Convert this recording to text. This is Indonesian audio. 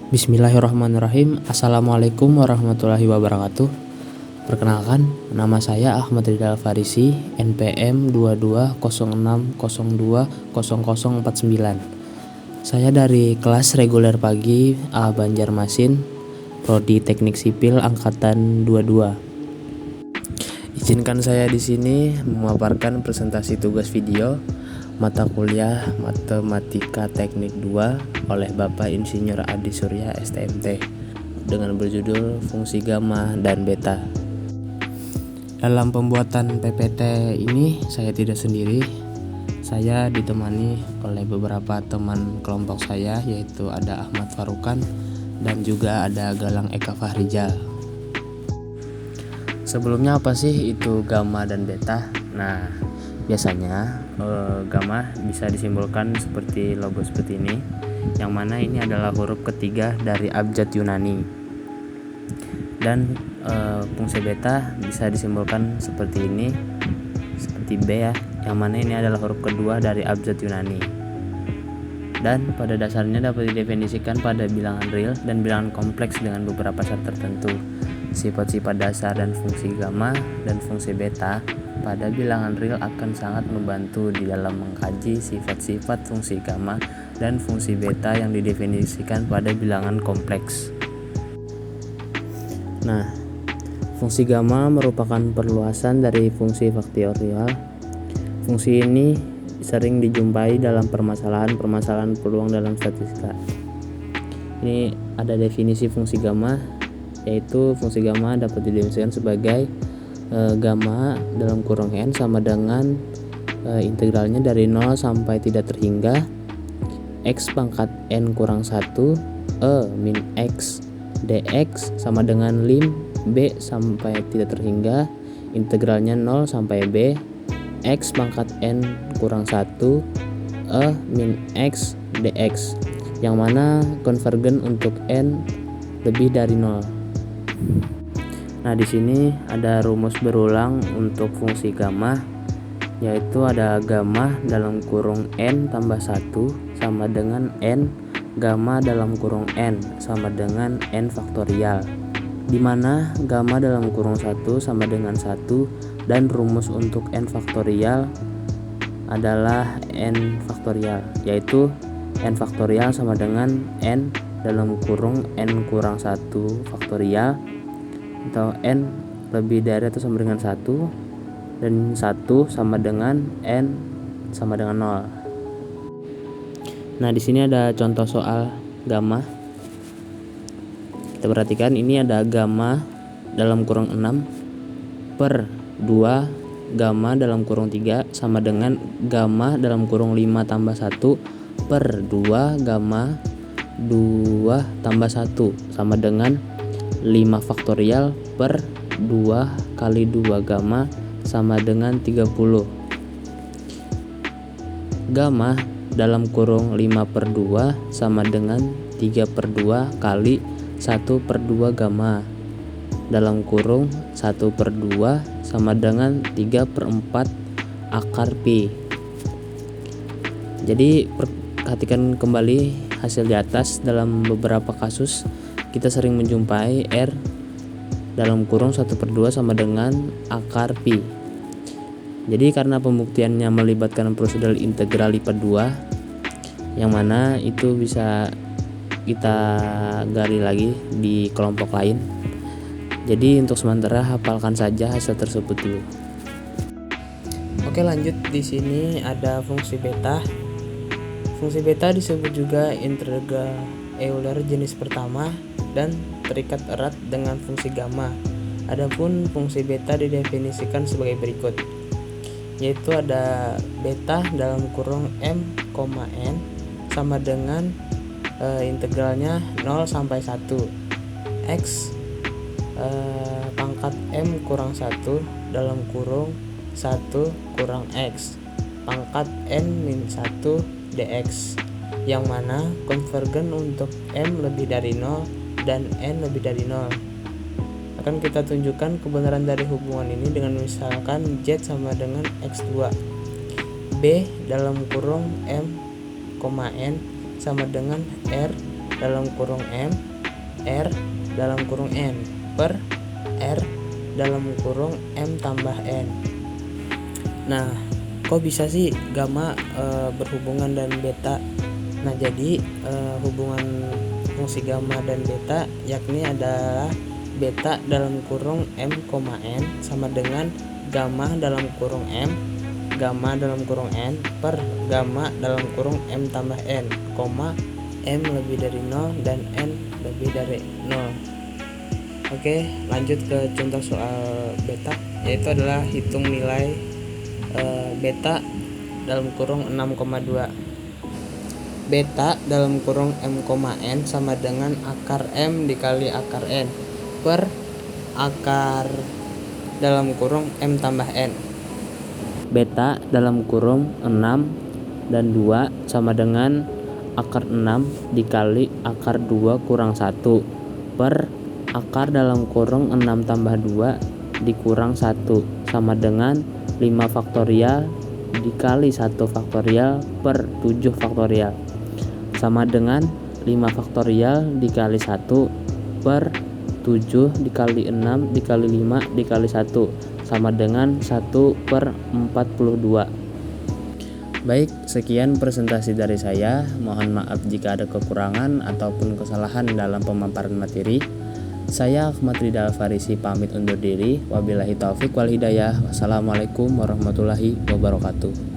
Bismillahirrahmanirrahim. Assalamualaikum warahmatullahi wabarakatuh. Perkenalkan, nama saya Ahmad Ridal Farisi, NPM 2206020049. Saya dari kelas reguler pagi A Banjarmasin, Prodi Teknik Sipil Angkatan 22. Izinkan saya di sini memaparkan presentasi tugas video mata kuliah Matematika Teknik 2 oleh Bapak Insinyur Adi Surya STMT dengan berjudul Fungsi Gamma dan Beta. Dalam pembuatan PPT ini saya tidak sendiri. Saya ditemani oleh beberapa teman kelompok saya, yaitu ada Ahmad Farukan dan juga ada Galang Eka Fahrijal. Sebelumnya apa sih itu gamma dan beta? Nah, biasanya gamma bisa disimbolkan seperti logo seperti ini, yang mana ini adalah huruf ketiga dari abjad Yunani. Dan fungsi beta bisa disimbolkan seperti ini, seperti B ya, yang mana ini adalah huruf kedua dari abjad Yunani. Dan pada dasarnya dapat didefinisikan pada bilangan real dan bilangan kompleks dengan beberapa syarat tertentu. Sifat-sifat dasar dan fungsi gamma dan fungsi beta pada bilangan real akan sangat membantu di dalam mengkaji sifat-sifat fungsi gamma dan fungsi beta yang didefinisikan pada bilangan kompleks. Nah, fungsi gamma merupakan perluasan dari fungsi faktorial. Fungsi ini sering dijumpai dalam permasalahan peluang dalam statistika. Ini ada definisi fungsi gamma, yaitu fungsi gamma dapat didefinisikan sebagai gamma dalam kurung n sama dengan integralnya dari 0 sampai tidak terhingga x pangkat n kurang 1 min x dx sama dengan lim b sampai tidak terhingga integralnya 0 sampai b x pangkat n kurang 1 min x dx, yang mana konvergen untuk n lebih dari 0. Nah, di sini ada rumus berulang untuk fungsi gamma, yaitu ada gamma dalam kurung n tambah 1 sama dengan n gamma dalam kurung n sama dengan n faktorial, di mana gamma dalam kurung 1 sama dengan 1 dan rumus untuk n faktorial adalah n faktorial, yaitu n faktorial sama dengan n dalam kurung n kurang 1 faktorial atau n lebih dari atau sama dengan 1 dan 1 sama dengan n sama dengan 0. Nah, di sini ada contoh soal gamma. Kita perhatikan ini ada gamma dalam kurung 6 per 2 gamma dalam kurung 3 sama dengan gamma dalam kurung 5 tambah 1 per 2 gamma 2 tambah 1 sama dengan 5 faktorial per 2 kali 2 gamma sama dengan 30. Gamma dalam kurung 5 per 2 sama dengan 3 per 2 kali 1 per 2 gamma dalam kurung 1 per 2 sama dengan 3 per 4 akar pi. Jadi perhatikan kembali hasil di atas. Dalam beberapa kasus kita sering menjumpai R dalam kurung 1 per 2 sama dengan akar pi. Jadi karena pembuktiannya melibatkan prosedur integral lipat 2, yang mana itu bisa kita gali lagi di kelompok lain. Jadi untuk sementara hafalkan saja hasil tersebut dulu. Oke, lanjut. Di sini ada fungsi beta. Fungsi beta disebut juga integral Euler jenis pertama dan terikat erat dengan fungsi gamma. Adapun fungsi beta didefinisikan sebagai berikut, yaitu ada beta dalam kurung m, n sama dengan integralnya 0 sampai 1 x pangkat m kurang 1 dalam kurung 1 kurang x pangkat n min 1 dx, yang mana konvergen untuk m lebih dari 0 dan n lebih dari 0. Akan kita tunjukkan kebenaran dari hubungan ini dengan misalkan z sama dengan x2, b dalam kurung m, n sama dengan r dalam kurung M R dalam kurung N per R dalam kurung M tambah N. Nah, kok bisa sih gamma berhubungan dan beta? Nah, jadi hubungan fungsi gamma dan beta yakni adalah beta dalam kurung M, N sama dengan gamma dalam kurung M, gamma dalam kurung N per gamma dalam kurung M tambah N, M lebih dari 0 dan N lebih dari 0. Oke, lanjut ke contoh soal beta, yaitu adalah hitung nilai beta dalam kurung 6,2. Beta dalam kurung M, N sama dengan akar M dikali akar N per akar dalam kurung M tambah N. Beta dalam kurung 6 dan 2 sama dengan akar 6 dikali akar 2 kurang 1 per akar dalam kurung 6 tambah 2 dikurang 1 sama dengan 5 faktorial dikali 1 faktorial per 7 faktorial sama dengan 5 faktorial dikali 1 per 7 dikali 6 dikali 5 dikali 1 sama dengan 1 per 42. Baik, sekian presentasi dari saya. Mohon maaf jika ada kekurangan ataupun kesalahan dalam pemaparan materi. Saya Ahmad Ridal Farisi pamit undur diri. Wabillahi taufik wal hidayah. Wassalamualaikum warahmatullahi wabarakatuh.